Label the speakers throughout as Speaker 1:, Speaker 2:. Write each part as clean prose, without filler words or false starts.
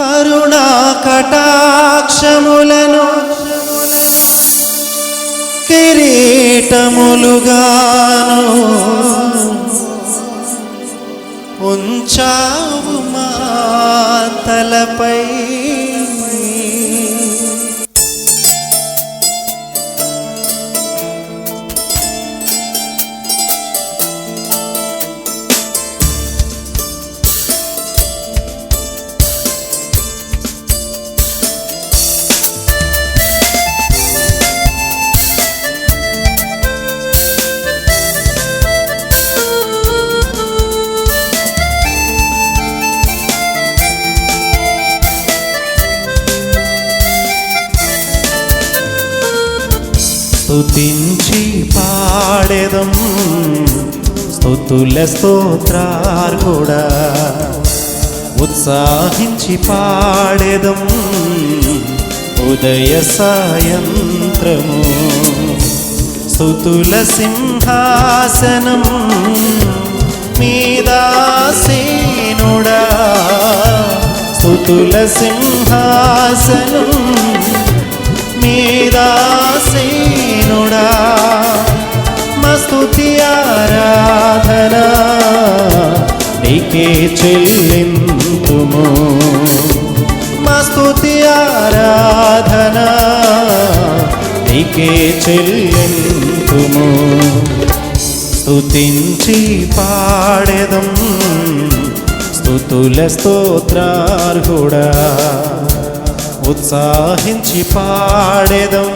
Speaker 1: కరుణా కటాక్షములను కిరీటములుగాను ఉంచావు మా తలపై. స్తుతించి పాడెదం స్తుతుల స్తోత్రార్హుడా, ఉత్సాహించి పాడెదం ఉదయ సాయంత్రము. స్తుతుల సింహాసనం మీదాసీనుడా, స్తుతుల సింహాసనం మీదాసీనుడా. మస్తుతి ఆరాధన నీకే చెల్లింతుము, మస్తుతి ఆరాధన నీకే చెల్లింతుము. స్తుతించి పాడెదం స్తుతుల స్తోత్రార్హుడా, ఉత్సాహించి పాడెదం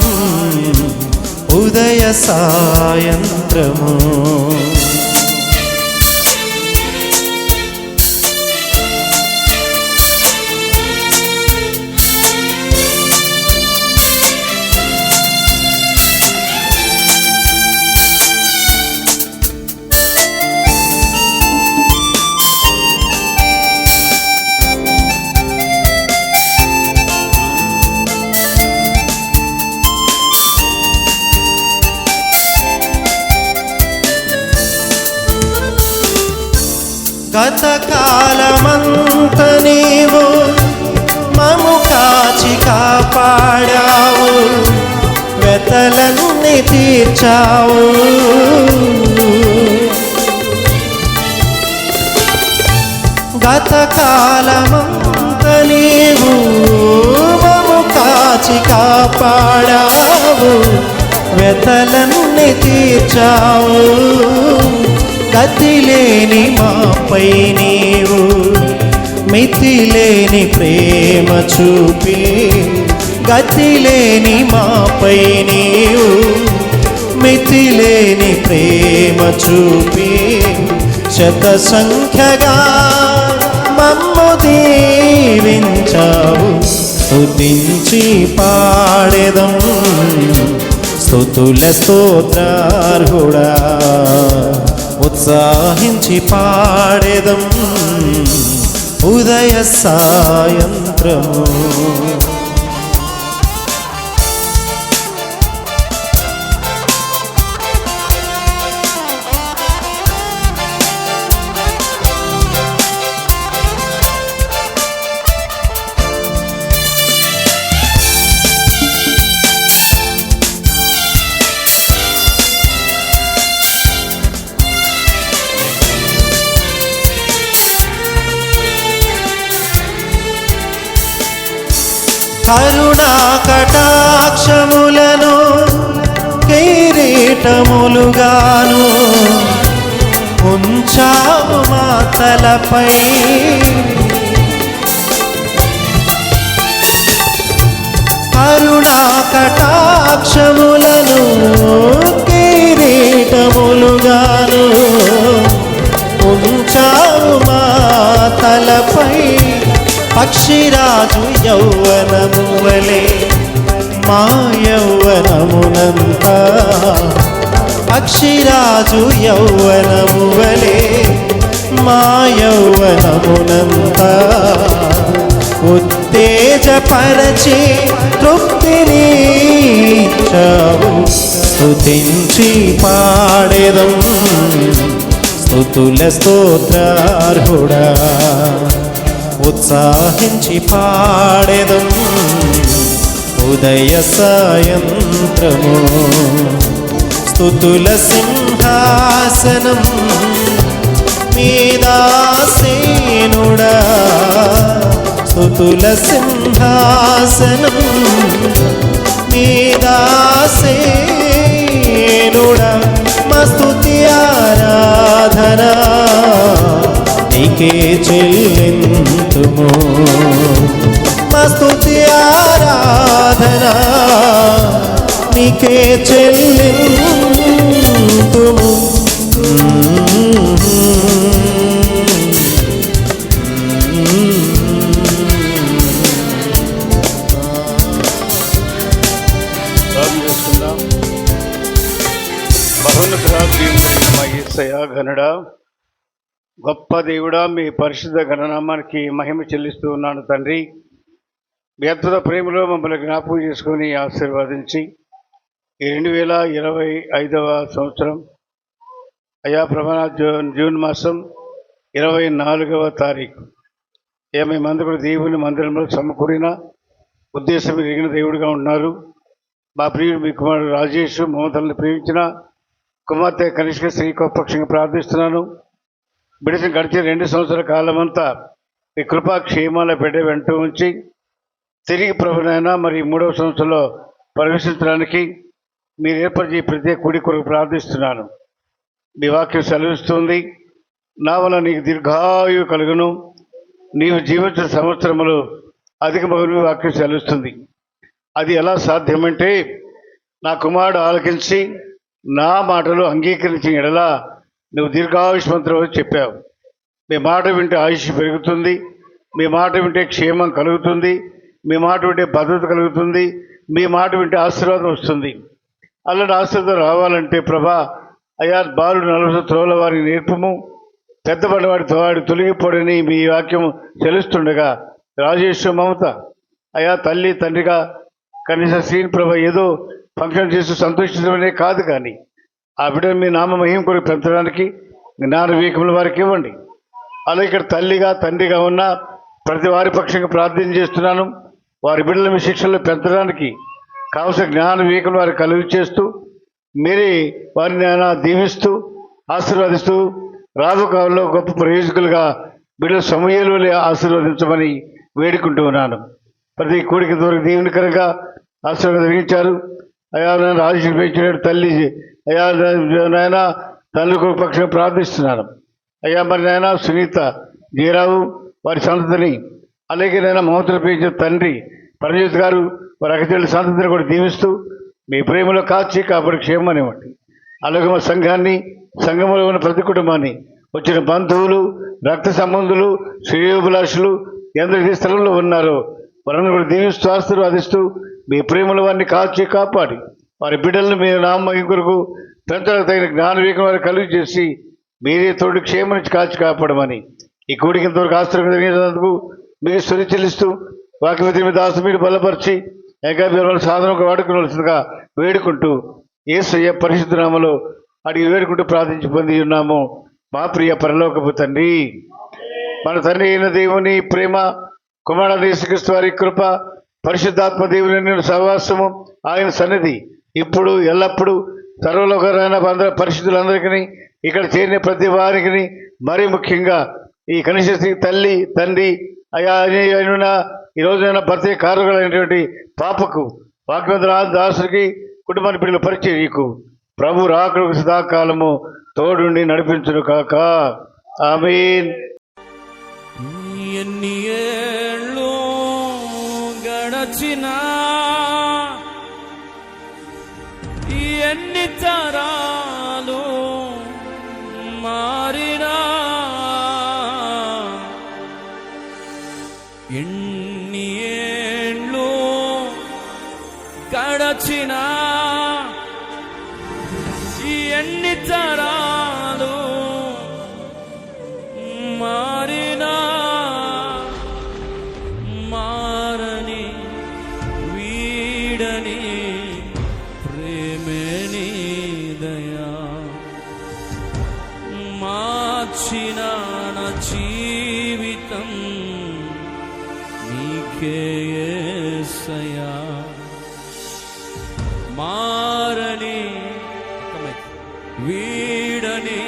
Speaker 1: ఉదయ సాయంత్రము. గతకాలమంత నీవు మము కాచి కాపాడావు, వెతలన్నీ తీర్చావు. గతకాలమంత నీవు మము కాచి కాపాడావు, వెతలన్నీ తీర్చావు. గతిలేని మాపై నీవు మితిలేని ప్రేమ చూపి, గతిలేని మాపై నీవు మితిలేని ప్రేమ చూపి, శత సంఖ్యగా మమ్ము దీవించావు. స్తుతించి పాడెదం స్తుతుల స్తోత్రార్హుడా, ఉత్సాహించి పాడెదం ఉదయ సాయంత్రము. కరుణా కటాక్షములను కిరీటములుగాను ఉంచావు మా తలపై. కరుణా కటాక్షములను కిరీటములుగాను ఉంచావు మా తలపై. పక్షిరాజు యౌవనము వలె మా యౌవనమునంతా, పక్షిరాజు యౌవనము వలె మా యౌవనమునంతా ఉత్తేజపరచి తృప్తినిచ్చావు. స్తుతించి పాడెదం స్తుతుల స్తోత్రార్హుడా, ఉత్సాహించి పాడెదం ఉదయ సాయంత్రము. స్తుతుల సింహాసనం మీదాసేనుడా, స్తుతుల సింహాసనం మీదాసేనుడా. మా స్తుతి ఆరాధన నీకే చెల్లింతుము. మా స్తుతి ఆరాధన నీకే చెల్లింతుము.
Speaker 2: ఘనుడా, గొప్ప దేవుడా, మీ పరిశుద్ధ గణనామానికి మహిమ చెల్లిస్తూ ఉన్నాను తండ్రి. మీ అద్భుత ప్రేమలో మమ్మల్ని జ్ఞాపకం చేసుకొని ఆశీర్వదించి ఈ 2025వ సంవత్సరం అయా ప్రమాణ జూన్ మాసం 24వ తారీఖు మేమందరూ కూడా దేవుని మందిరంలో సమకూరిన ఉద్దేశం ఎరిగిన దేవుడిగా ఉన్నారు. మా ప్రియుడు మీ కుమారుడు రాజేష్ మమతల్ని ప్రేమించిన కుమార్తె కనిష్క శ్రీ పక్షంగా ప్రార్థిస్తున్నాను. బిడిసిన గడిచిన 2 సంవత్సరాల కాలమంతా మీ కృపా క్షేమాల బిడ్డ వెంట ఉంచి తిరిగి ప్రభునైనా మరి 3వ సంవత్సరంలో ప్రవేశించడానికి మీరు ఏర్పరిచి ప్రత్యేక కూడి కొరకు ప్రార్థిస్తున్నాను. మీ వాక్యం సెలవిస్తుంది, నా వల్ల నీకు దీర్ఘాయు కలుగును, నీవు జీవించిన సంవత్సరములు అధికమగును వాక్యం సెలవిస్తుంది. అది ఎలా సాధ్యమంటే నా కుమారుడు ఆలకించి నా మాటలు అంగీకరించిన ఎడల నువ్వు దీర్ఘాయుష్మంతుడు చెప్పావు. మీ మాట వింటే ఆయుష్ పెరుగుతుంది, మీ మాట వింటే క్షేమం కలుగుతుంది, మీ మాట వింటే భద్రత కలుగుతుంది, మీ మాట వింటే ఆశీర్వాదం వస్తుంది. అలాంటి ఆశీర్వాదం రావాలంటే ప్రభా అయా బాలుడు 40 త్రోల వారికి నేర్పము, పెద్దపడివాడి వాడి తొలగిపోడని మీ వాక్యం తెలుస్తుండగా రాజేష్ మమత అయా తల్లి తండ్రిగా కనీసం శ్రీని ప్రభ ఏదో ఫంక్షన్ చేస్తూ సంతోషించడమే కాదు, కానీ ఆ బిడ్డను మీ నామ మహిమ కొరకు పెంచడానికి జ్ఞాన వివేకముల వారికి ఇవ్వండి. అలాగే ఇక్కడ తల్లిగా తండ్రిగా ఉన్న ప్రతి వారి పక్షంగా ప్రార్థన చేస్తున్నాను. వారి బిడ్డల మీ శిక్షణలో పెంచడానికి కావలసిన జ్ఞాన వివేకములు వారికి కలుగు చేస్తూ మీరే వారిని దీవిస్తూ ఆశీర్వదిస్తూ రాదు కాలంలో గొప్ప ప్రయోజకులుగా బిడ్డల సమయాలు ఆశీర్వదించమని వేడుకుంటూ ఉన్నాను. ప్రతి కోడికి దూరకు దీవెనకరంగా ఆశీర్వదించారు. అయా నేను రాజేష్ పెంచిన తల్లి అయా నాయన తల్లి పక్షంగా ప్రార్థిస్తున్నాను. అయ్యా మరి నాయన సునీత జయరావు వారి సంతతిని, అలాగే నేను మమతలు పెంచిన తండ్రి పరమేశ్వర్ గారు వారి అక్కచెల్లి సంతతిని కూడా దీవిస్తూ మీ ప్రేమలో కాచి కాపాడు క్షేమనివ్వండి. అలాగే మా సంఘాన్ని, సంఘంలో ఉన్న ప్రతి కుటుంబాన్ని, వచ్చిన బంధువులు, రక్త సంబంధులు, శ్రేయోభిలాషులు ఎందరి స్థలంలో ఉన్నారో వారిని కూడా దీవిస్తూ ఆశీర్వాదిస్తూ మీ ప్రేమల వారిని కాచి కాపాడి వారి బిడ్డలను మీ నామ కొరకు పెంచడానికి తగిన జ్ఞాన వివేకం వారికి కలుగు చేసి మీరే తోడు క్షేమం నుంచి కాచి కాపాడమని ఈ కూడికి ఇంతవరకు ఆశ్రయించినందుకు మీకు స్తుతి చెల్లిస్తూ వాక్యవతి మీద ఆశ మీరు బలపరిచి ఏకాభివరణ సాధనకు వాడుకోవలసిందిగా వేడుకుంటూ యేసయ్య పరిశుద్ధ నామములో అడిగి వేడుకుంటూ ప్రార్థించి పొంది ఉన్నాము. మా ప్రియ పరలోకపు తండ్రి, మన తండ్రి అయిన దేవుని ప్రేమ, కుమారుడు యేసుక్రీస్తు వారి కృప, పరిశుద్ధాత్మ దేవుని సహవాసము, ఆయన సన్నిధి ఇప్పుడు ఎల్లప్పుడూ సర్వలోకరైన పరిశుద్ధులందరికీ ఇక్కడ చేరిన ప్రతి వారికి మరీ ముఖ్యంగా ఈ కనిష్ట తల్లి తండ్రి అయా ఈ రోజైన ప్రత్యేక కారకులైనటువంటి పాపకు వాగ్వంతుల దాసుడికి కుటుంబాన్ని పిల్లల పరిచర్యకు ప్రభు రాకడకు సదాకాలము తోడుండి నడిపించును కాక. ఆమేన్.
Speaker 3: ఎన్ని ఏళ్ళు గడచినా, ఎన్ని తరాలు మారినా, ఎన్ని ఏళ్ళు గడచినా, ఎన్ని తరాలు మారినా, మారని వీడని ప్రేమని దయా మార్చిన నా జీవితం నీకే యేసయ్యా. మారని వీడని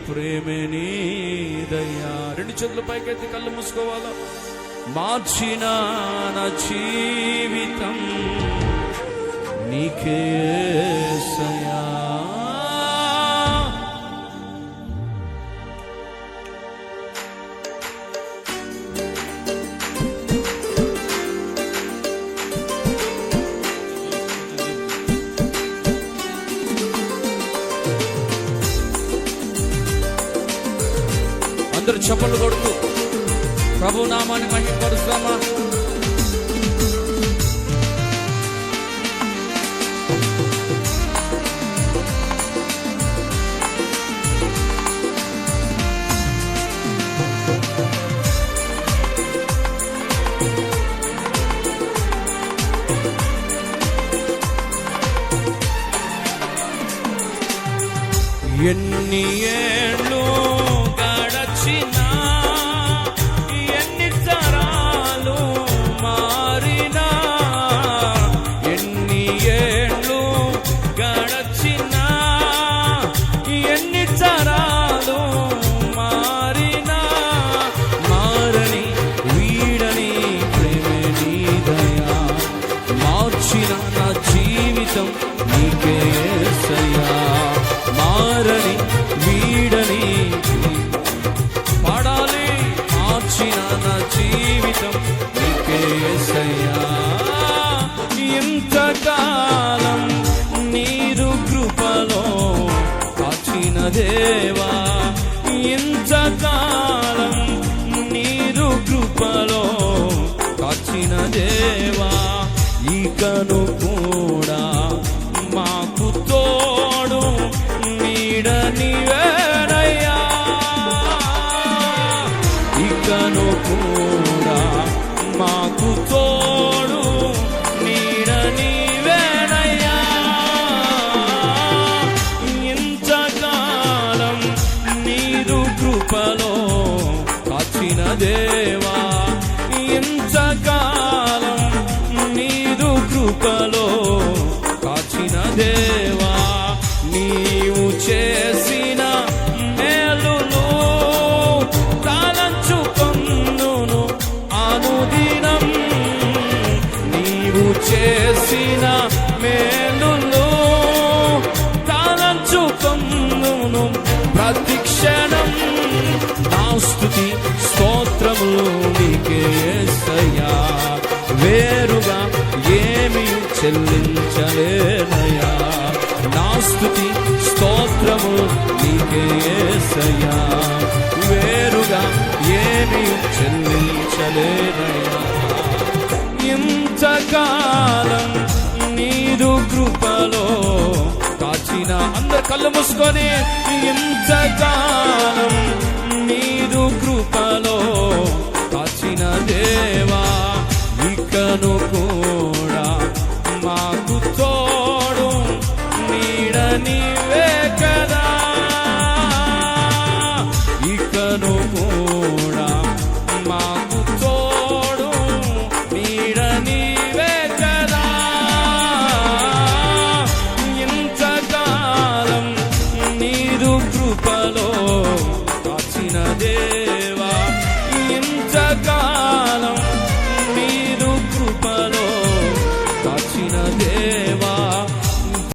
Speaker 3: ప్రేమే నీదయ్యా. రెండు చేతుల పైకెత్తి కళ్ళు మూసుకోవాలా. మార్చిన నా జీవితం నీకే యేసయ్యా. అందరూ చప్పట్లు కొడుతూ ప్రభు నామాన్ని మహిమపరుస్తామా? ఎన్ని ఏళ్ళు గడచినా, ఎన్ని తరాలు మారినా, ఎన్ని ఏళ్ళు గడచినా, ఎన్ని తరాలు మారినా, మారని వీడని ప్రేమే నీదయ్యా. మార్చిన నా జీవితం నీకే యేసయ్యా. మారని వీడని పాడాలి. మార్చిన నా జీవితం నీకే యేసయ్యా. ఎంతకాలం నీరు కృపలో కాచిన దేవా, ఎంతకాలం నీరు కృపలో కాచిన దేవా, ఇకను కూడా మాకు తోడు నీడ నీవేనయ్యా. ఇకను కూడా మాకు తోడు నీడ నీవేనయ్యా. ఎంతకాలం నీరు కృపలో కాచిన దేవా, ఎంతకాలం నీరు కృపలో కాచిన దేవా, నీవు చేసిన మేలును తలంచుకొందును అనుదినం. నీవు చేసిన మేలును తలంచుకొందును ప్రతిక్షణం. నా స్తుతి స్తోత్రములు నీకే యేసయ్యా. వేరుగా ఏమీ చెల్లించలేనయ్యా. నా స్తుతి స్తోత్రము నీకే యేసయ్యా. వేరుగా ఏమీ చెల్లించలేనయ్యా. ఎంతకాలం నీదు కృపలో కాచిన, అందరు కళ్ళు మూసుకొని, ఎంతకాలం నీదు కృపలో కాచిన దేవా, ఇకను కూడా మాకు తోడు నీడ నీవే